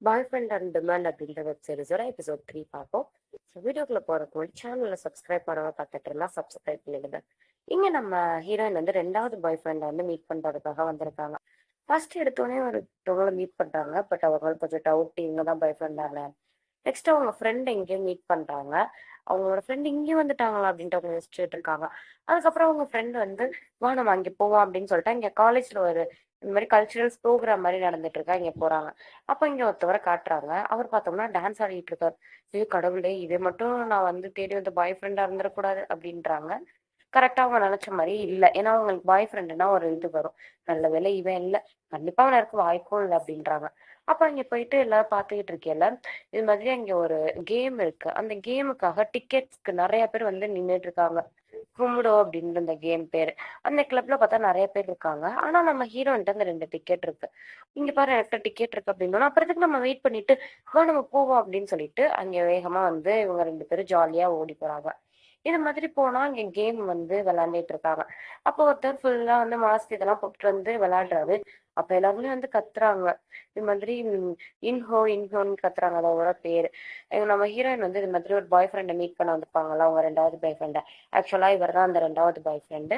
Bye friend and demand அப்படின்ற web சீரிஸோட episode 3 பார்ப்போம். So வீடியோக்குள்ள போறதுக்கு முன்னாடி சேனலை சப்ஸ்கிரைப் பண்ணாம பார்த்துட்டு இருந்தா சப்ஸ்கிரைப் பண்ணிடுங்க. இங்க நம்ம ஹீரோயின் வந்து ரெண்டாவது பாய் ஃப்ரெண்டை வந்து மீட் பண்றதுக்காக வந்திருக்காங்க. ஃபர்ஸ்ட் எடுத்தோடனே ஒருத்தவங்களை மீட் பண்றாங்க. பட் அவங்களுக்கு கொஞ்சம் டவுட், இவங்க தான் பாய் ஃப்ரெண்டாங்க. நெக்ஸ்ட் அவங்க ஃப்ரெண்ட் எங்கேயோ மீட் பண்றாங்க. அவங்களோட ஃப்ரெண்ட் இங்கே வந்துட்டாங்களா அப்படின்ட்டு அவங்க யோசிச்சுட்டு இருக்காங்க. அதுக்கப்புறம் அவங்க ஃப்ரெண்ட் வந்து வா நம்ம அங்கே போவோம் அப்படின்னு சொல்லிட்டு இங்க காலேஜ்ல ஒரு இந்த மாதிரி கல்ச்சுரல்ஸ் ப்ரோக்ராம் மாதிரி நடந்துட்டு இருக்கா, இங்க போறாங்க. அப்ப இங்க ஒருத்தவரை காட்டுறாங்க. அவர் பார்த்தோம்னா டான்ஸ் ஆடிட்டு இருக்காரு. ஐயோ கடவுளே, இதை மட்டும் நான் வந்து தேடி வந்து பாய் ஃப்ரெண்டா இருந்துடக்கூடாது அப்படின்றாங்க. கரெக்டா அவங்க நினைச்ச மாதிரி இல்ல. ஏன்னா அவங்களுக்கு பாய் ஃப்ரெண்டுனா ஒரு இது வரும். நல்ல வேளை இவன் இல்ல, கண்டிப்பா அவன் இருக்க வாய்ப்பும் இல்லை அப்படின்றாங்க. அப்ப அங்க போயிட்டு எல்லாரும் பாத்துக்கிட்டு இருக்கேல்ல, இது மாதிரி அங்க ஒரு கேம் இருக்கு. அந்த கேமுக்காக டிக்கெட்ஸ்க்கு நிறைய பேர் வந்து நின்னுட்டு இருக்காங்க. குமுடோ அப்படின்னு அந்த கேம் பேரு. அந்த கிளப்ல பார்த்தா நிறைய பேர் இருக்காங்க. ஆனா நம்ம ஹீரோன்ட்டு அந்த 2 டிக்கெட் இருக்கு. இங்க பாரு என்கிட்ட டிக்கெட் இருக்கு அப்படின்னா அப்புறத்துக்கு நம்ம வெயிட் பண்ணிட்டு வா நம்ம போவோம் அப்படின்னு சொல்லிட்டு அங்க வேகமா வந்து இவங்க 2 பேரும் ஜாலியா ஓடி போறாங்க. இது மாதிரி போனா இங்க கேம் வந்து விளையாண்டுட்டு இருக்காங்க. அப்போ ஒருத்தர் ஃபுல்லா வந்து மாஸ்க் இதெல்லாம் போட்டுட்டு வந்து விளையாடுறாரு. அப்ப எல்லாருமே வந்து கத்துறாங்க. இது மாதிரி இன்ஹோ இன்ஹோன்னு கத்துறாங்க. அதோட பேரு. நம்ம ஹீரோயின் வந்து இது மாதிரி ஒரு பாய் ஃப்ரெண்டை மீட் பண்ண வந்திருப்பாங்கல்ல, அவங்க ரெண்டாவது பாய் ஃப்ரெண்ட. ஆக்சுவலா இவர் தான் அந்த ரெண்டாவது பாய் ஃப்ரெண்டு.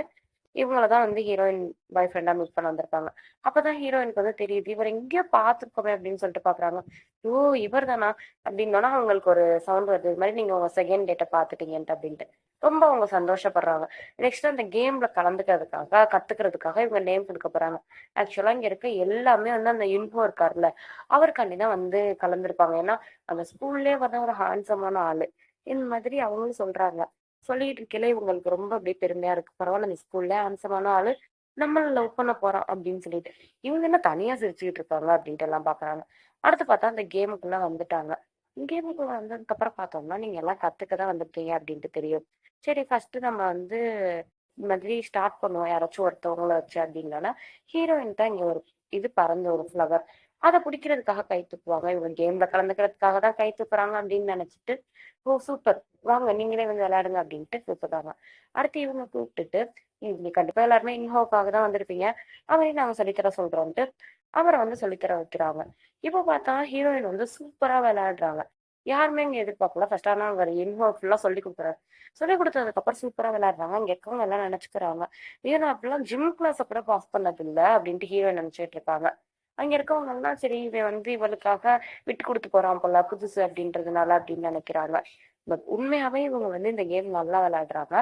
இவங்களதான் வந்து ஹீரோயின் பாய் ஃப்ரெண்டா மீட் பண்ண வந்திருப்பாங்க. அப்பதான் ஹீரோயினுக்கு வந்து தெரியுது, இவர் எங்கேயோ பார்த்திருக்கோமே அப்படின்னு சொல்லிட்டு பாக்குறாங்க. ஓ, இவர் தானா அப்படின்னோன்னா அவங்களுக்கு ஒரு சவுண்ட் வருது, இது மாதிரி நீங்க உங்க செகண்ட் டேட்டை பாத்துட்டீங்கன்ட்டு அப்படின்ட்டு. ரொம்ப அவங்க சந்தோஷப்படுறாங்க. நெக்ஸ்ட் அந்த கேம்ல கலந்துக்கிறதுக்காக கத்துக்கிறதுக்காக இவங்க நேம் கொடுக்க போறாங்க. ஆக்சுவலா இங்க இருக்க எல்லாமே வந்து அந்த இன்ஃபோ இருக்காருல்ல, அவருக்காண்டி தான் வந்து கலந்துருப்பாங்க. ஏன்னா அந்த ஸ்கூல்லே வந்து ஒரு ஹேண்ட்ஸமான ஆளு. இந்த மாதிரி அவங்களும் சொல்றாங்க. சொல்லிட்டு இருக்கையில இவங்களுக்கு ரொம்ப அப்படியே பெருமையா இருக்கு. பரவாயில்ல, இந்த ஸ்கூல்ல ஹேண்ட்ஸமான ஆளு நம்மள லவ் பண்ண போறான் அப்படின்னு சொல்லிட்டு. இவங்க என்ன தனியா சிரிச்சுக்கிட்டு இருக்காங்க அப்படின்ட்டு எல்லாம் பாக்குறாங்க. அடுத்து பார்த்தா அந்த கேமுக்குள்ள வந்துட்டாங்க. கேமுக்குள்ள வந்ததுக்கு அப்புறம் பார்த்தோம்னா நீங்க எல்லாம் கத்துக்க தான் வந்திருக்கீங்க அப்படின்ட்டு தெரியும். சரி, ஃபர்ஸ்ட் நம்ம வந்து இந்த மாதிரி ஸ்டார்ட் பண்ணுவோம் யாராச்சும் ஒருத்தவங்கள வச்சு அப்படின்னா ஹீரோயின் தான் இங்க ஒரு இது பறந்து ஒரு ஃப்ளவர். அதை பிடிக்கிறதுக்காக கை தூக்குவாங்க. இவங்க கேம்ல கலந்துக்கிறதுக்காக தான் கை தூக்குறாங்க அப்படின்னு நினைச்சிட்டு, ஓ சூப்பர், வாங்க நீங்களே வந்து விளையாடுங்க அப்படின்ட்டு கூப்பிடுறாங்க. அடுத்து இவங்க கூப்பிட்டுட்டு, நீங்க கண்டிப்பா எல்லாருமே இன்ஹோக்காக தான் வந்திருப்பீங்க, அவரையும் நாங்க சொல்லித்தர சொல்றோம்ட்டு அவரை வந்து சொல்லித்தர வைக்கிறாங்க. இப்போ பார்த்தா ஹீரோயின் வந்து சூப்பரா விளையாடுறாங்க. யாருமே இங்க எதிர்பார்க்கல. ஃபர்ஸ்ட் ஆனா அவர் இன்ஹோ ஃபுல்லா சொல்லி கொடுக்குறாரு. சொல்லி கொடுத்ததுக்கு அப்புறம் சூப்பரா விளையாடுறாங்க. இங்க இருக்கவங்க எல்லாம் நினைச்சுக்கிறாங்க, ஐயோ நான் அப்படிலாம் ஜிம் கிளாஸ் கூட பாஸ் பண்ணது இல்ல அப்படின்ட்டு ஹீரோயின் நினைச்சிட்டு இருக்காங்க. அங்க இருக்கவங்க எல்லாம் சரி இவன் வந்து இவளுக்காக விட்டு கொடுத்து போறான் போல புதுசு அப்படின்றதுனால அப்படின்னு நினைக்கிறாங்க. பட் உண்மையாவே இவங்க வந்து இந்த கேம் நல்லா விளையாடுறாங்க.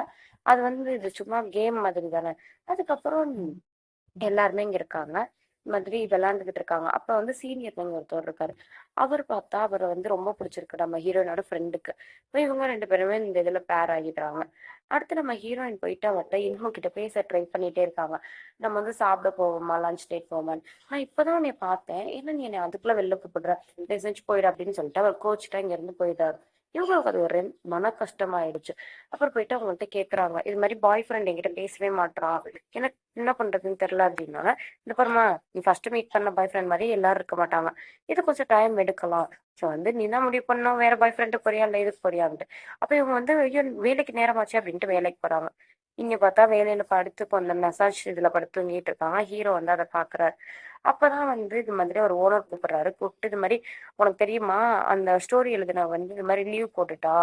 அது வந்து இது சும்மா கேம் மாதிரி தானே. அதுக்கப்புறம் எல்லாருமே இங்க இருக்காங்க. இந்த மாதிரி விளையாண்டுகிட்டு இருக்காங்க. அப்ப வந்து சீனியர் ஒருத்தர் இருக்காரு. அவர் பார்த்தா அவரை வந்து ரொம்ப பிடிச்சிருக்கு நம்ம ஹீரோயினோட ஃப்ரெண்டுக்கு. இப்ப இவங்க 2 பேருமே இந்த இதுல பேர் ஆகிடுறாங்க. அடுத்து நம்ம ஹீரோயின் போயிட்டு அவர்கிட்ட இன்ஹோ கிட்ட பேச ட்ரை பண்ணிட்டே இருக்காங்க. நம்ம வந்து சாப்பிட போவோமா, லஞ்ச் டேட் போவோமான்னு. நான் இப்பதான் உன்னை பார்த்தேன், ஏன்னா நீ என்னை அதுக்குள்ள வெளில கூப்பிடுற, செஞ்சு போயிடு அப்படின்னு சொல்லிட்டு அவர் கோச்சிட்டா இங்க இருந்து போயிட்டாரு. இவங்களுக்கு அது ஒரு மன கஷ்டமாயிடுச்சு. அப்புறம் போயிட்டு அவங்கள்ட்ட கேக்குறாங்க, இது மாதிரி பாய் ஃப்ரெண்ட் என்கிட்ட பேசவே மாட்றான், எனக்கு என்ன பண்றதுன்னு தெரியல அப்படின்னா, இந்த பாருமா, நீ ஃபர்ஸ்ட் மீட் பண்ண பாய் ஃப்ரெண்ட் மாதிரி எல்லாரும் இருக்க மாட்டாங்க, இது கொஞ்சம் டைம் எடுக்கலாம். ஸோ வந்து நீ தான் முடிவு பண்ணோம் வேற பாய் ஃப்ரெண்டு போறியா இல்லை இதுக்கு போறியான்ட்டு. அப்ப இவங்க வந்து ஐயோ வேலைக்கு நேரமாச்சு அப்படின்ட்டு வேலைக்கு போறாங்க. இங்க பார்த்தா வேலையில படுத்து அந்த மெசாஜ் இதுல படுத்து தூங்கிட்டு இருக்காங்க. ஹீரோ வந்து அதை பாக்குறாரு. அப்பதான் வந்து இது மாதிரி ஒரு ஓனர் கூப்பிடுறாரு. கூப்பிட்டு இது மாதிரி உனக்கு தெரியுமா, அந்த ஸ்டோரி எழுதின வந்து இது மாதிரி லீவ் போட்டுட்டா,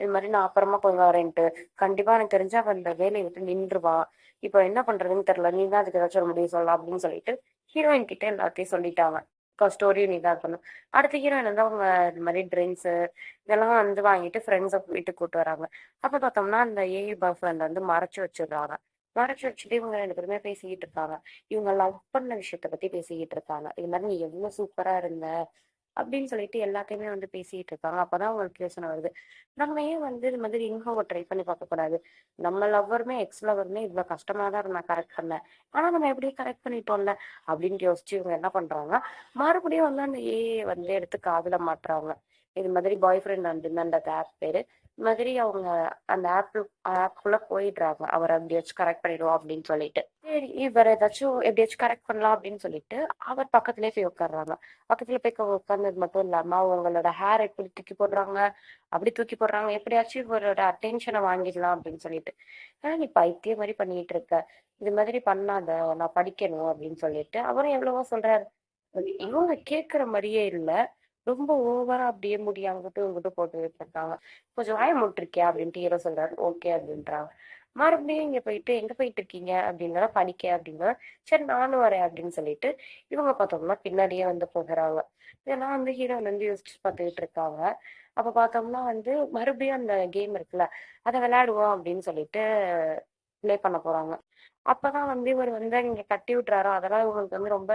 இது மாதிரி நான் அப்புறமா கொஞ்சம் வரேன்ட்டு, கண்டிப்பா எனக்கு தெரிஞ்சா அவ அந்த வேலையை விட்டு நின்றுவா, இப்போ என்ன பண்றதுன்னு தெரியல, நீ தான் அதுக்கு ஏதாச்சும் ஒரு முடிவு சொல்லலாம் அப்படின்னு சொல்லிட்டு ஹீரோயின் கிட்ட எல்லாத்தையும் சொல்லிட்டாங்க. ஸ்டோரியும் நீ தான் இருக்கணும். அடுத்த ஹீரோயின் வந்து அவங்க இது மாதிரி ட்ரிங்க்ஸ் இதெல்லாம் வந்து வாங்கிட்டு ஃப்ரெண்ட்ஸை வீட்டுக்கு கூட்டு வராங்க. அப்ப பார்த்தோம்னா அந்த ஏஐ பாய் ஃப்ரெண்ட் வந்து மறைச்சு வச்சிடுறாங்க. மறைச்சு வச்சுட்டு இவங்க 2 பேருமே பேசிக்கிட்டு இருக்காங்க. இவங்க லவ் பண்ண விஷயத்த பத்தி பேசிக்கிட்டு இருக்காங்க. இது மாதிரி நீ எவ்வளவு சூப்பரா இருந்த அப்படின்னு சொல்லிட்டு எல்லாத்தையுமே வந்து பேசிட்டு இருக்காங்க. அப்பதான் அவங்களுக்கு யோசனை வருது, நம்ம ஏன் வந்து இது மாதிரி இன்ஹோவை ட்ரை பண்ணி பார்க்க கூடாது. நம்ம லவ்வருமே எக்ஸ் லவருமே இவ்வளவு கஷ்டமா தான் இருந்தா கரெக்ட் பண்ண, ஆனா நம்ம எப்படியே கரெக்ட் பண்ணிட்டோம்ல அப்படின்னு யோசிச்சு இவங்க என்ன பண்றாங்க, மறுபடியும் வந்து அந்த ஏஐ வந்து எடுத்து காதுல மாட்டுறாங்க. இது மாதிரி பாய் ஃப்ரெண்ட் வந்து அந்த ஆப் பேரு. இது மாதிரி அவங்க அந்த ஆப்புக்குள்ள போயிடுறாங்க, அவர் எப்படியாச்சும் கரெக்ட் பண்ணிடுவோம் அப்படின்னு சொல்லிட்டு. சரி, இவர் ஏதாச்சும் எப்படியாச்சும் கரெக்ட் பண்ணலாம் அப்படின்னு சொல்லிட்டு அவர் பக்கத்துலயே போய் உட்காடுறாங்க. பக்கத்துல போய் உட்கார்ந்தது மட்டும் இல்லாம அவங்களோட ஹேர் எப்படி தூக்கி போடுறாங்க, அப்படி தூக்கி போடுறாங்க, எப்படியாச்சும் இவரோட அட்டென்ஷனை வாங்கிடலாம் அப்படின்னு சொல்லிட்டு. ஆனா நீ பைத்தியம் மாதிரி பண்ணிட்டு இருக்க, இது மாதிரி பண்ணாத, நான் படிக்கணும் அப்படின்னு சொல்லிட்டு அவரும் எவ்வளவோ சொல்றாரு. இவங்க கேக்குற மாதிரியே இல்ல. ரொம்ப ஓவரா அப்படியே முடி அங்கிட்டும் இங்கிட்டும் போட்டுட்டு இருக்காங்க. கொஞ்சம் வாய மூடிருக்கியா அப்படின்ட்டு ஹீரோ சொல்றாரு. ஓகே அப்படின்றாங்க. மறுபடியும் இங்க போயிட்டு எங்க போயிட்டு இருக்கீங்க அப்படின்னா படிக்க அப்படின்னா சரி நானும் வரேன் அப்படின்னு சொல்லிட்டு இவங்க பார்த்தோம்னா பின்னாடியே வந்து போகிறாங்க. இதெல்லாம் வந்து ஹீரோயின் வந்து யோசிச்சு பார்த்துக்கிட்டு இருக்காங்க. அப்ப பார்த்தோம்னா வந்து மறுபடியும் அந்த கேம் இருக்குல்ல அதை விளையாடுவோம் அப்படின்னு சொல்லிட்டு ப்ளே பண்ண போறாங்க. அப்பதான் வந்து இவர் வந்து இங்க கட்டி விட்டுறாரோ அதெல்லாம் இவங்களுக்கு வந்து ரொம்ப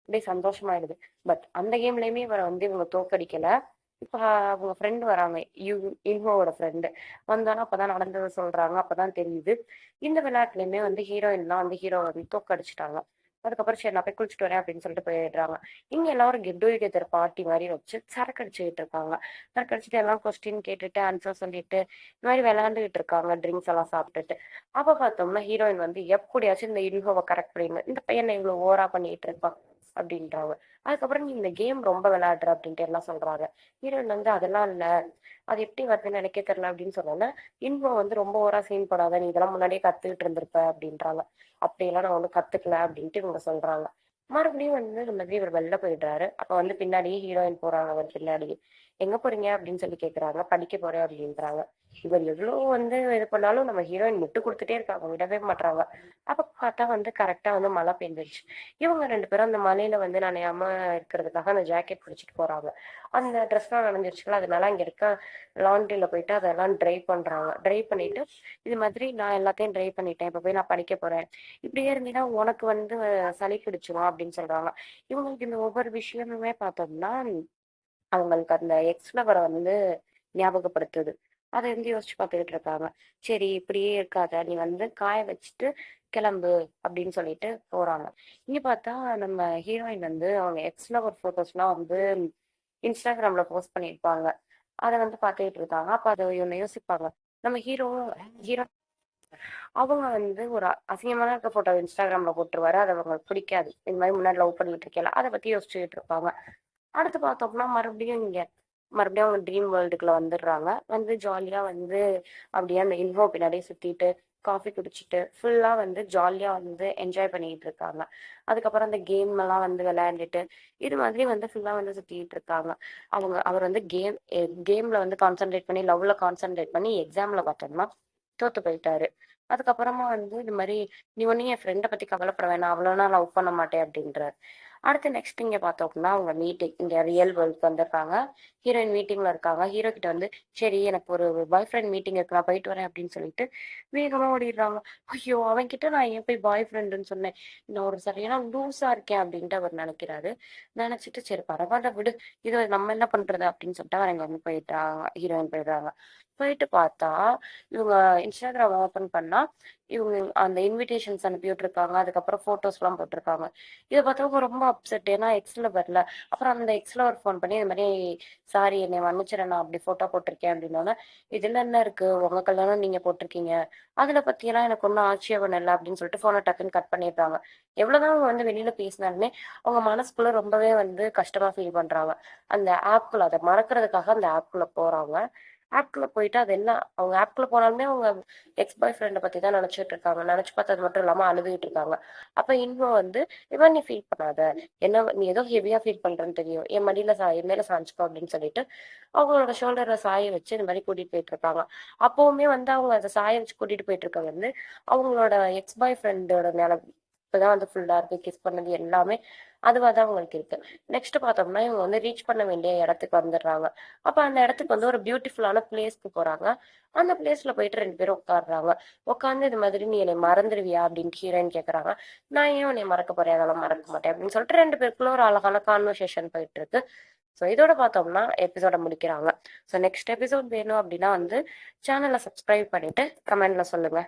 அப்படியே சந்தோஷமாயிடுது. பட் அந்த கேம்லயுமே இவரை வந்து இவங்க தோக்கடிக்கல. இப்ப அவங்க ஃப்ரெண்டு வராங்க. இன்ஹோவோட ஃப்ரெண்டு வந்தாலும் அப்பதான் நடந்ததை சொல்றாங்க. அப்பதான் தெரியுது இந்த விளையாட்டுலயுமே வந்து ஹீரோயின்லாம் வந்து ஹீரோ வந்து தோக்கடிச்சிட்டாங்க. அதுக்கப்புறம் சரி நான் போய் குளிச்சுட்டு வரேன் அப்படின்னு சொல்லிட்டு போயிடுறாங்க. இங்க எல்லாரும் கெட் டுகெதர் பார்ட்டி மாதிரி வச்சு சரக்கு அடிச்சுக்கிட்டு இருக்காங்க. சரக்கு அடிச்சுட்டு எல்லாம் கொஸ்டின் கேட்டுட்டு ஆன்சர் சொல்லிட்டு இந்த மாதிரி விளையாண்டுகிட்டு இருக்காங்க ட்ரிங்க்ஸ் எல்லாம் சாப்பிட்டுட்டு. அப்ப பார்த்தோம்னா ஹீரோயின் வந்து எப்படியாச்சும் இந்த இன்ஹோவை கரெக்ட் பண்ணிடுங்க, இந்த பையனை இவ்வளவு ஓவரா பண்ணிட்டு இருப்பான் அப்படின்றாங்க. அதுக்கப்புறம் நீ இந்த கேம் ரொம்ப விளையாடுற அப்படின்ட்டு எல்லாம் சொல்றாங்க. ஹீரோயின் வந்து அதெல்லாம் இல்ல, அது எப்படி வருதுன்னு எனக்கே தெரியல அப்படின்னு சொன்னோன்னே இன்ஹோ வந்து ரொம்ப ஓவரா சீன் போடாத, நீ இதெல்லாம் முன்னாடியே கத்துக்கிட்டு இருந்திருப்ப அப்படின்றாங்க. அப்படியெல்லாம் நான் ஒன்றும் கத்துக்கல அப்படின்ட்டு இவங்க சொல்றாங்க. மறுபடியும் வந்து இந்த மாதிரி இவர் வெளில போயிடுறாரு. அப்ப வந்து பின்னாடியே ஹீரோயின் போறாங்க அவர் பின்னாடி. எங்க போறீங்க அப்படின்னு சொல்லி கேக்குறாங்க. படிக்க போறேன் அப்படின்றாங்க. இவர் எவ்வளவு வந்து இது பண்ணாலும் நம்ம ஹீரோயின் விட்டு கொடுத்துட்டே இருக்காங்க, விடவே மாட்றாங்க. அப்ப பார்த்தா வந்து கரெக்டா வந்து மழை பெஞ்சிருச்சு. இவங்க ரெண்டு பேரும் அந்த மலையில வந்து நனையாம இருக்கிறதுக்காக அந்த ஜாக்கெட் பிடிச்சிட்டு போறாங்க. அந்த ட்ரெஸ் எல்லாம் நனைஞ்சிருச்சுல, அதனால அங்க இருக்க லாண்ட்ரில போயிட்டு அதெல்லாம் ட்ரை பண்றாங்க. ட்ரை பண்ணிட்டு இது மாதிரி நான் எல்லாத்தையும் ட்ரை பண்ணிட்டேன், இப்ப போய் நான் படிக்க போறேன், இப்படியே இருந்தீங்கன்னா உனக்கு வந்து சளி பிடிச்சிரும் அப்படின்னு சொல்றாங்க. இவங்களுக்கு இந்த ஒவ்வொரு விஷயமுமே பார்த்தோம்னா அவங்களுக்கு அந்த எக்ஸ் லவரை வந்து ஞாபகப்படுத்துது. அதை வந்து யோசிச்சு பார்த்துக்கிட்டு இருக்காங்க. சரி இப்படியே இருக்காத, நீ வந்து காய வச்சுட்டு கிளம்பு அப்படின்னு சொல்லிட்டு போறாங்க. இங்க பார்த்தா நம்ம ஹீரோயின் வந்து அவங்க எக்ஸ் லவர் போட்டோஸ்லாம் வந்து இன்ஸ்டாகிராம்ல போஸ்ட் பண்ணியிருப்பாங்க. அதை வந்து பார்த்துக்கிட்டு இருக்காங்க. அப்ப அதை இவங்க யோசிப்பாங்க. நம்ம ஹீரோ அவங்க வந்து ஒரு அசிங்கமான இருக்க போட்டோ இன்ஸ்டாகிராம்ல போட்டுருவாரு. அது அவங்களுக்கு பிடிக்காது. இந்த மாதிரி முன்னாடி லவ் பண்ணிட்டு இருக்கல அதை பத்தி யோசிச்சுக்கிட்டு இருப்பாங்க. அடுத்து பார்த்தோம்னா மறுபடியும் அவங்க ட்ரீம் வேர்ல்டுக்குள்ள வந்துடுறாங்க. வந்து ஜாலியா வந்து அப்படியே அந்த இன்ஃபோ பின்னாடியே சுத்திட்டு காஃபி குடிச்சிட்டு ஃபுல்லா வந்து ஜாலியா வந்து என்ஜாய் பண்ணிட்டு இருக்காங்க. அதுக்கப்புறம் அந்த கேம் எல்லாம் வந்து விளையாண்டுட்டு இது மாதிரி வந்து ஃபுல்லா வந்து சுத்திட்டு இருக்காங்க. அவர் வந்து கேம்ல வந்து கான்சென்ட்ரேட் பண்ணி லவ்ல கான்சென்ட்ரேட் பண்ணி எக்ஸாம்ல பார்த்தோம்னா தோத்து போயிட்டாரு. அதுக்கப்புறமா வந்து இது மாதிரி நீ ஒன்னும் என் ஃப்ரெண்டை பத்தி கவலைப்பட வேணாம், அவ்வளோ நான் லவ் பண்ண மாட்டேன் அப்படின்றாரு. அடுத்து நெக்ஸ்ட் இங்க பார்த்தோம்னா அவங்க மீட்டிங் இங்க ரியல் வேர்ல்டுக்கு வந்திருக்காங்க. ஹீரோயின் மீட்டிங்ல இருக்காங்க. ஹீரோ கிட்ட வந்து சரி எனக்கு ஒரு பாய் ஃப்ரெண்ட் மீட்டிங் இருக்கு, நான் போயிட்டு வரேன் அப்படின்னு சொல்லிட்டு வேகமா ஓடிடுறாங்க. ஐயோ அவன் கிட்ட நான் ஏன் போய் பாய் ஃப்ரெண்டுன்னு சொன்னேன், நான் ஒரு சரியான லூஸா இருக்கேன் அப்படின்ட்டு அவர் நினைக்கிறாரு. நினைச்சிட்டு சரி பரவாயில்ல விடு, இது நம்ம என்ன பண்றது அப்படின்னு சொல்லிட்டு அவங்க வந்து போயிட்டாங்க. ஹீரோயின் போயிடுறாங்க. போயிட்டு பார்த்தா இவங்க இன்ஸ்டாகிராம் ஓபன் பண்ணா இவங்க அந்த இன்விடேஷன்ஸ் அனுப்பி விட்டுருக்காங்க. அதுக்கப்புறம் போட்டோஸ் எல்லாம் போட்டிருக்காங்க. இதை பார்த்தவங்க ரொம்ப அப்செட், ஏன்னா எக்ஸ்ல வரல. அப்புறம் அந்த எக்ஸ்ல ஒரு ஃபோன் பண்ணி இது மாதிரி சாரி என்னை மன்னிச்சிடறேன், நான் அப்படி போட்டோ போட்டிருக்கேன் அப்படின்னோட இதுல என்ன இருக்கு, உங்க கல்யாணம் நீங்க போட்டிருக்கீங்க, அதுல பத்தியெல்லாம் எனக்கு ஒன்றும் ஆட்சேபம் இல்லை அப்படின்னு சொல்லிட்டு போனை டக்குன்னு கட் பண்ணிடுறாங்க. எவ்வளவுதான் அவங்க வந்து வெளியில பேசினாலுமே அவங்க மனசுக்குள்ள ரொம்பவே வந்து கஷ்டமா ஃபீல் பண்றாங்க. அந்த ஆப்குள்ள அதை மறக்கிறதுக்காக அந்த ஆப்குள்ள போறாங்க. ஆப்குள்ள போயிட்டு அது என்ன அவங்க ஆப்குள்ள போனாலுமே அவங்க எக்ஸ் பாய் ஃப்ரெண்டை பத்தி தான் நினைச்சிட்டு இருக்காங்க. நினைச்சு பார்த்தது மட்டும் இல்லாம அழுதுகிட்டு இருக்காங்க. அப்ப இன்னும் வந்து இவன் நீ ஃபீல் பண்ணாத, என்ன நீ ஏதோ ஹெவியா ஃபீல் பண்றேன்னு தெரியும், என் மடியில என் மேல சாஞ்சுக்கோ அப்படின்னு சொல்லிட்டு அவங்களோட ஷோல்டர்ல சாய வச்சு இந்த மாதிரி கூட்டிட்டு போயிட்டு இருக்காங்க. அப்பவுமே வந்து அவங்க அதை சாய வச்சு கூட்டிட்டு போயிட்டு இருக்க வந்து அவங்களோட எக்ஸ் பாய் ஃப்ரெண்டோட மேல இப்பதான் வந்து ஃபுல்லா இருக்கு, கிஸ் பண்ணது எல்லாமே அதுவாதான் அவங்களுக்கு இருக்கு. நெக்ஸ்ட் பார்த்தோம்னா இவங்க வந்து ரீச் பண்ண வேண்டிய இடத்துக்கு வந்துடுறாங்க. அப்ப அந்த இடத்துக்கு வந்து ஒரு பியூட்டிஃபுல்லான பிளேஸ்க்கு போறாங்க. அந்த பிளேஸ்ல போயிட்டு ரெண்டு பேரும் உட்காடுறாங்க. உட்காந்து இது மாதிரி நீ என்னை மறந்துடுவியா அப்படின்ட்டு ஹீரோயின் கேக்குறாங்க. நான் ஏன் உன்னை மறக்க போறேன், அதெல்லாம் மறக்க மாட்டேன் அப்படின்னு சொல்லிட்டு ரெண்டு பேருக்குள்ள ஒரு அழகான கான்வர்சேஷன் போயிட்டு இருக்கு. ஸோ இதோட பார்த்தோம்னா எபிசோட முடிக்கிறாங்க. ஸோ நெக்ஸ்ட் எபிசோட் வேணும் அப்படின்னா வந்து சேனலை சப்ஸ்கிரைப் பண்ணிட்டு கமெண்ட்ல சொல்லுங்க.